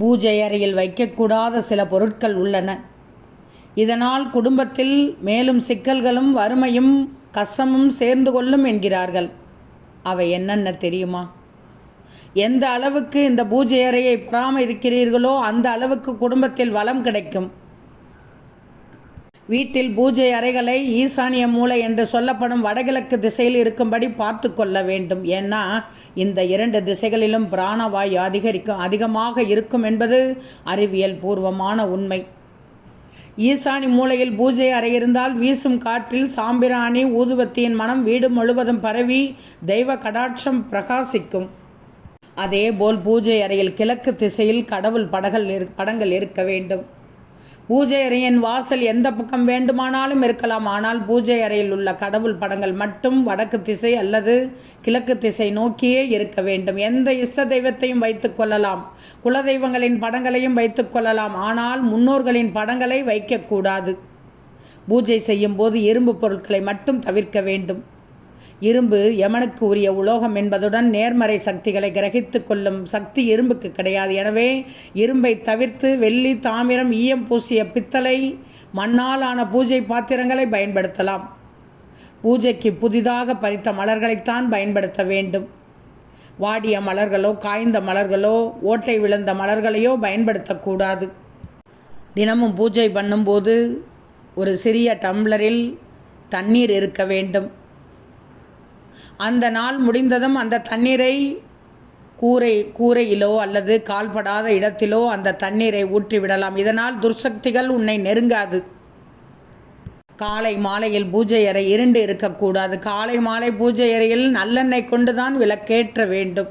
பூஜை அறையில் வைக்கக்கூடாத சில பொருட்கள் உள்ளன. இதனால் குடும்பத்தில் மேலும் சிக்கல்களும் வறுமையும் கஷ்டமும் சேர்ந்து கொள்ளும் என்கிறார்கள். அவை என்னென்ன தெரியுமா? எந்த அளவுக்கு இந்த பூஜை அறையை பராமரிக்கிறீர்களோ அந்த அளவுக்கு குடும்பத்தில் வளம் கிடைக்கும். வீட்டில் பூஜை அறைகளை ஈசானிய மூலை என்று சொல்லப்படும் வடகிழக்கு திசையில் இருக்கும்படி பார்த்து கொள்ள வேண்டும். ஏன்னா இந்த 2 திசைகளிலும் பிராணவாயு அதிகமாக இருக்கும் என்பது அறிவியல் பூர்வமான உண்மை. ஈசானி மூலையில் பூஜை அறை இருந்தால் வீசும் காற்றில் சாம்பிராணி ஊதுவத்தியின் மனம் வீடு முழுவதும் பரவி தெய்வ கடாட்சம் பிரகாசிக்கும். அதேபோல் பூஜை அறையில் கிழக்கு திசையில் கடவுள் படங்கள் இருக்க வேண்டும். பூஜை அறையின் வாசல் எந்த பக்கம் வேண்டுமானாலும் இருக்கலாம். ஆனால் பூஜை அறையில் உள்ள கடவுள் படங்கள் மட்டும் வடக்கு திசை அல்லது கிழக்கு திசை நோக்கியே இருக்க வேண்டும். எந்த இஷ்ட தெய்வத்தையும் வைத்துக் கொள்ளலாம், குலதெய்வங்களின் படங்களையும் வைத்துக் கொள்ளலாம். ஆனால் முன்னோர்களின் படங்களை வைக்கக்கூடாது. பூஜை செய்யும் போது இரும்பு பொருட்களை மட்டும் தவிர்க்க வேண்டும். இரும்பு யமனுக்கு உரிய உலோகம் என்பதுடன் நேர்மறை சக்திகளை கிரகித்து கொள்ளும் சக்தி இரும்புக்கு கிடையாது. எனவே இரும்பை தவிர்த்து வெள்ளி, தாமிரம், ஈயம் பூசிய பித்தளை, மண்ணால் ஆன பூஜை பாத்திரங்களை பயன்படுத்தலாம். பூஜைக்கு புதிதாக பறித்த மலர்களைத்தான் பயன்படுத்த வேண்டும். வாடிய மலர்களோ காய்ந்த மலர்களோ ஓட்டை விழுந்த மலர்களையோ பயன்படுத்தக்கூடாது. தினமும் பூஜை பண்ணும்போது ஒரு சிறிய டம்ளரில் தண்ணீர் இருக்க வேண்டும். அந்த நாள் முடிந்ததும் அந்த தண்ணீரை கூரையிலோ அல்லது கால்படாத இடத்திலோ அந்த தண்ணீரை ஊற்றிவிடலாம். இதனால் துர்சக்திகள் உன்னை நெருங்காது. காலை மாலையில் பூஜை அறை இருண்டு இருக்கக்கூடாது. காலை மாலை பூஜை அறையில் நல்லெண்ணெய் கொண்டுதான் விளக்கேற்ற வேண்டும்.